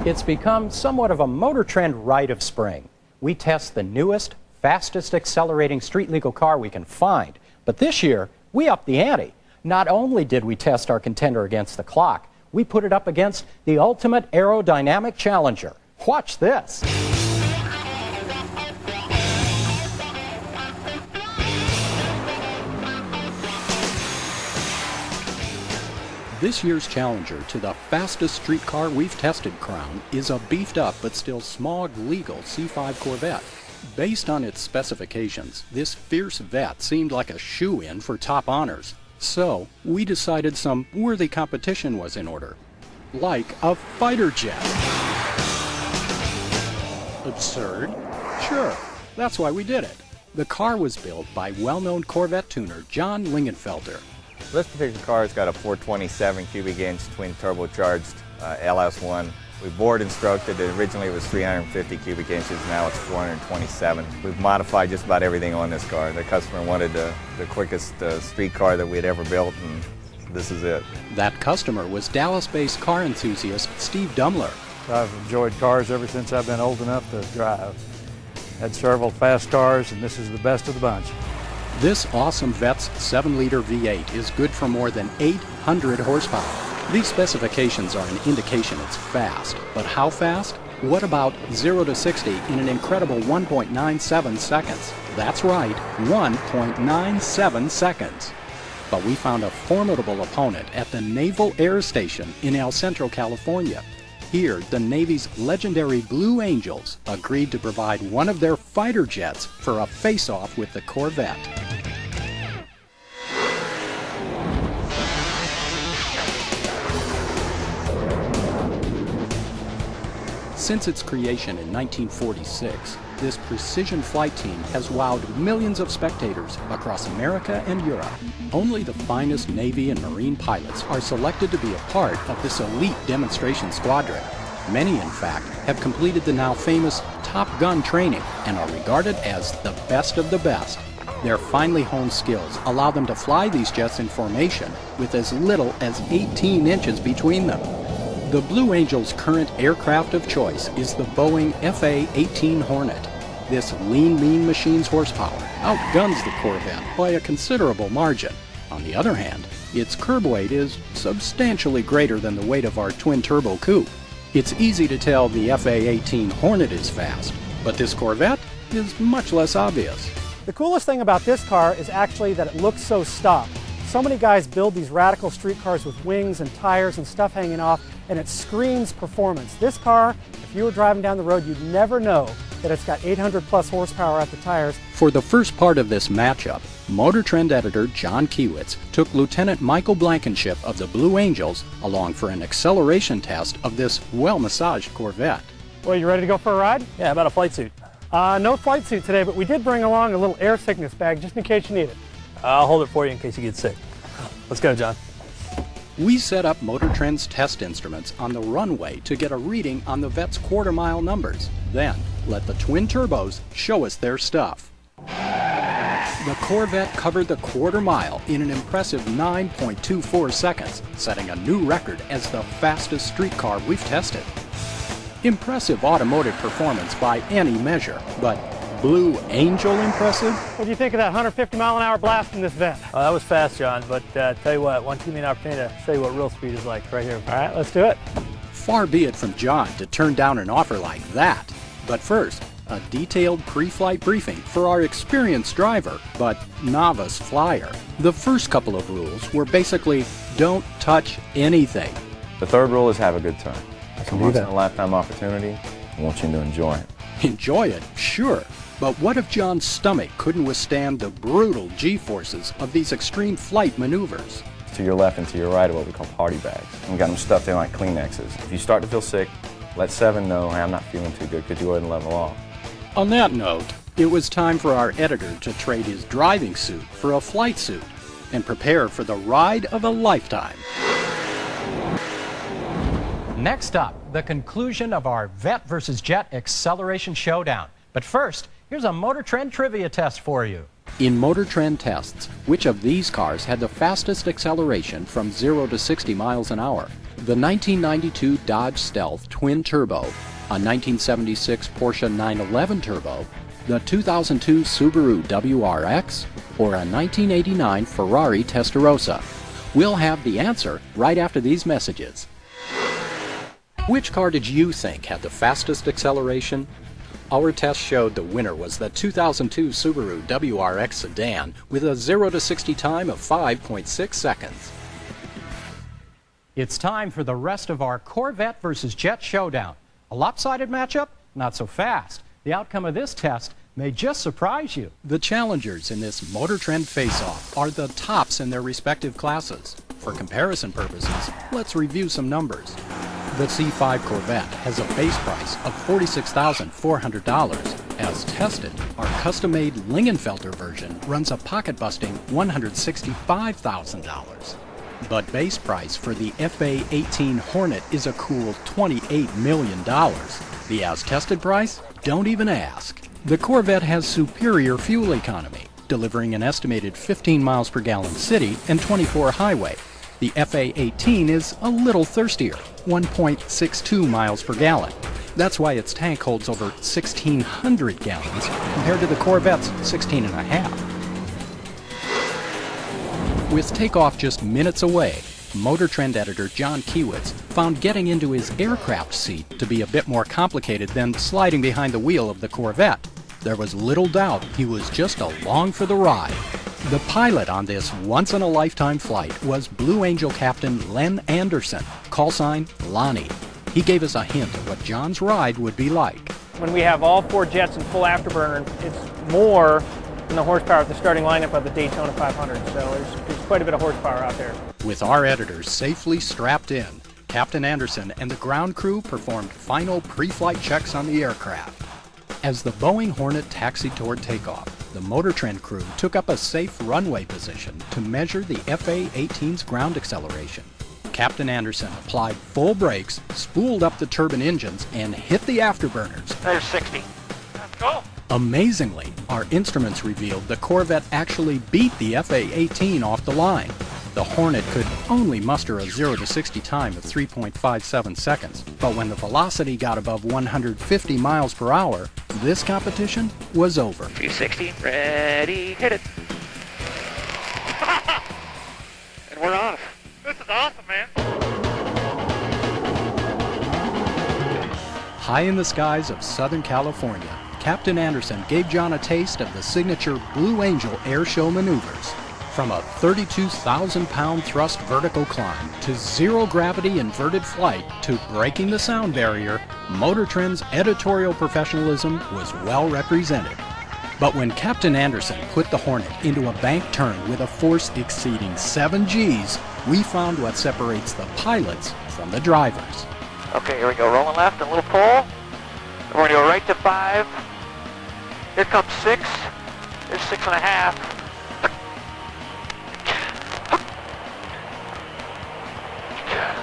It's become somewhat of a Motor Trend rite of spring. We test the newest, fastest accelerating street legal car we can find. But this year, we upped the ante. Not only did we test our contender against the clock, we put it up against the ultimate aerodynamic challenger. Watch this. This year's challenger to the fastest street car we've tested crown is a beefed up but still smog legal C5 Corvette. Based on its specifications, this fierce Vette seemed like a shoe-in for top honors. So, we decided some worthy competition was in order. Like a fighter jet. Absurd? Sure, that's why we did it. The car was built by well-known Corvette tuner John Lingenfelter. This particular car has got a 427 cubic inch twin turbocharged LS1. We bored and stroked it. Originally it was 350 cubic inches, now it's 427. We've modified just about everything on this car. The customer wanted the quickest street car that we had ever built, and this is it. That customer was Dallas-based car enthusiast Steve Dumler. I've enjoyed cars ever since I've been old enough to drive. Had several fast cars, and this is the best of the bunch. This awesome Vette's 7-liter V8 is good for more than 800 horsepower. These specifications are an indication it's fast. But how fast? What about 0 to 60 in an incredible 1.97 seconds? That's right, 1.97 seconds. But we found a formidable opponent at the Naval Air Station in El Centro, California. Here, the Navy's legendary Blue Angels agreed to provide one of their fighter jets for a face-off with the Corvette. Since its creation in 1946, this precision flight team has wowed millions of spectators across America and Europe. Only the finest Navy and Marine pilots are selected to be a part of this elite demonstration squadron. Many, in fact, have completed the now famous Top Gun training and are regarded as the best of the best. Their finely honed skills allow them to fly these jets in formation with as little as 18 inches between them. The Blue Angels' current aircraft of choice is the Boeing FA-18 Hornet. This lean, mean machine's horsepower outguns the Corvette by a considerable margin. On the other hand, its curb weight is substantially greater than the weight of our twin-turbo coupe. It's easy to tell the FA-18 Hornet is fast, but this Corvette is much less obvious. The coolest thing about this car is actually that it looks so stock. So many guys build these radical street cars with wings and tires and stuff hanging off, and it screams performance. This car, if you were driving down the road, you'd never know that it's got 800 plus horsepower at the tires. For the first part of this matchup, Motor Trend editor John Kiewitz took Lieutenant Michael Blankenship of the Blue Angels along for an acceleration test of this well-massaged Corvette. Well, you ready to go for a ride? Yeah, how about a flight suit? No flight suit today, but we did bring along a little air sickness bag just in case you need it. I'll hold it for you in case you get sick. Let's go, John. We set up Motor Trend's test instruments on the runway to get a reading on the Vette's quarter-mile numbers. Then, let the twin turbos show us their stuff. The Corvette covered the quarter mile in an impressive 9.24 seconds, setting a new record as the fastest street car we've tested. Impressive automotive performance by any measure, but Blue Angel impressive? What do you think of that 150-mile-an-hour blast in this Vette? Oh, that was fast, John, but tell you what, why don't you give me an opportunity to show you what real speed is like right here. All right, let's do it. Far be it from John to turn down an offer like that. But first, a detailed pre-flight briefing for our experienced driver, but novice flyer. The first couple of rules were basically, don't touch anything. The third rule is have a good time. It's a once-in-a-lifetime opportunity. I want you to enjoy it. Enjoy it, sure. But what if John's stomach couldn't withstand the brutal G-forces of these extreme flight maneuvers? To your left and to your right are what we call party bags. And we got them stuffed in like Kleenexes. If you start to feel sick, let 7 know, hey, I'm not feeling too good, could you go ahead and level off? On that note, it was time for our editor to trade his driving suit for a flight suit and prepare for the ride of a lifetime. Next up, the conclusion of our Vette versus Jet acceleration showdown. But first, here's a Motor Trend trivia test for you. In Motor Trend tests, which of these cars had the fastest acceleration from 0 to 60 miles an hour? The 1992 Dodge Stealth Twin Turbo, a 1976 Porsche 911 Turbo, the 2002 Subaru WRX, or a 1989 Ferrari Testarossa? We'll have the answer right after these messages. Which car did you think had the fastest acceleration? Our test showed the winner was the 2002 Subaru WRX sedan with a 0 to 60 time of 5.6 seconds. It's time for the rest of our Corvette versus Jet showdown. A lopsided matchup? Not so fast. The outcome of this test may just surprise you. The challengers in this Motor Trend face-off are the tops in their respective classes. For comparison purposes, let's review some numbers. The C5 Corvette has a base price of $46,400. As tested, our custom-made Lingenfelter version runs a pocket-busting $165,000. But base price for the FA18 Hornet is a cool $28 million. The as-tested price? Don't even ask. The Corvette has superior fuel economy, delivering an estimated 15 miles per gallon city and 24 highway. The FA18 is a little thirstier, 1.62 miles per gallon. That's why its tank holds over 1,600 gallons compared to the Corvette's 16.5. With takeoff just minutes away, Motor Trend editor John Kiewitz found getting into his aircraft seat to be a bit more complicated than sliding behind the wheel of the Corvette. There was little doubt he was just along for the ride. The pilot on this once-in-a-lifetime flight was Blue Angel Captain Len Anderson, call sign Lonnie. He gave us a hint of what John's ride would be like. When we have all 4 jets in full afterburner, it's more than the horsepower of the starting lineup of the Daytona 500, so there's quite a bit of horsepower out there. With our editors safely strapped in, Captain Anderson and the ground crew performed final pre-flight checks on the aircraft. As the Boeing Hornet taxied toward takeoff, the Motor Trend crew took up a safe runway position to measure the FA-18's ground acceleration. Captain Anderson applied full brakes, spooled up the turbine engines, and hit the afterburners. There's 60. Let's go. Amazingly, our instruments revealed the Corvette actually beat the FA-18 off the line. The Hornet could only muster a 0 to 60 time of 3.57 seconds, but when the velocity got above 150 miles per hour, this competition was over. 360, ready, hit it. And we're off. This is awesome, man. High in the skies of Southern California, Captain Anderson gave John a taste of the signature Blue Angel air show maneuvers. From a 32,000-pound thrust vertical climb to zero-gravity inverted flight to breaking the sound barrier, Motor Trend's editorial professionalism was well represented. But when Captain Anderson put the Hornet into a bank turn with a force exceeding 7 Gs, we found what separates the pilots from the drivers. Okay, here we go. Rolling left, a little pull. We're going to go right to 5. Here comes 6. There's 6.5.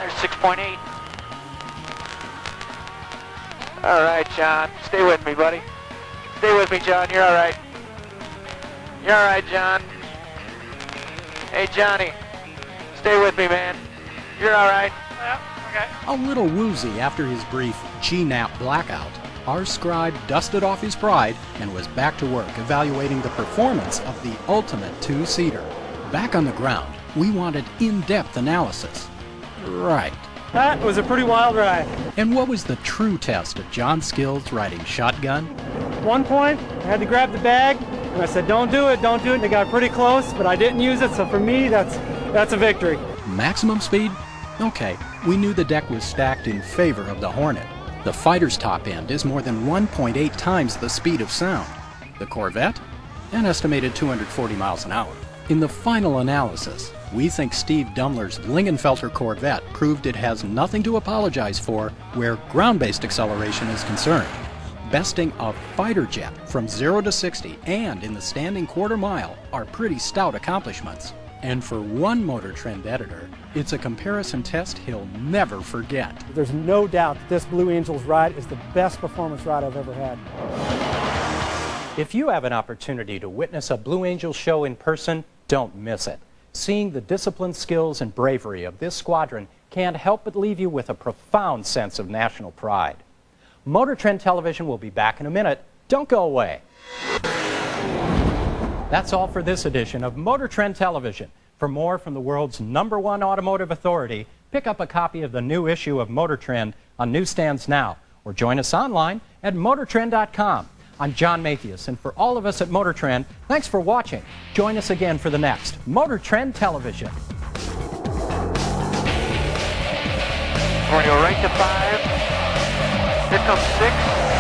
There's 6.8. All right, John. Stay with me, buddy. Stay with me, John. You're all right. You're all right, John. Hey, Johnny. Stay with me, man. You're all right. Yeah, okay. A little woozy after his brief G-nap blackout, our scribe dusted off his pride and was back to work evaluating the performance of the ultimate two-seater. Back on the ground, we wanted in-depth analysis. Right. That was a pretty wild ride. And what was the true test of John's skills riding shotgun? At one point, I had to grab the bag, and I said, don't do it, don't do it. They got pretty close, but I didn't use it, so for me, that's a victory. Maximum speed? Okay, we knew the deck was stacked in favor of the Hornet. The fighter's top end is more than 1.8 times the speed of sound. The Corvette? An estimated 240 miles an hour. In the final analysis, we think Steve Dumler's Lingenfelter Corvette proved it has nothing to apologize for where ground-based acceleration is concerned. Besting a fighter jet from 0 to 60 and in the standing quarter mile are pretty stout accomplishments. And for one Motor Trend editor, it's a comparison test he'll never forget. There's no doubt that this Blue Angels ride is the best performance ride I've ever had. If you have an opportunity to witness a Blue Angel show in person, don't miss it. Seeing the disciplined skills and bravery of this squadron can't help but leave you with a profound sense of national pride. Motor Trend Television will be back in a minute. Don't go away. That's all for this edition of Motor Trend Television. For more from the world's #1 automotive authority, pick up a copy of the new issue of Motor Trend on newsstands now, or join us online at motortrend.com. I'm John Mathias, and for all of us at Motor Trend, thanks for watching. Join us again for the next Motor Trend Television. We're going to go right to 5. Here comes 6.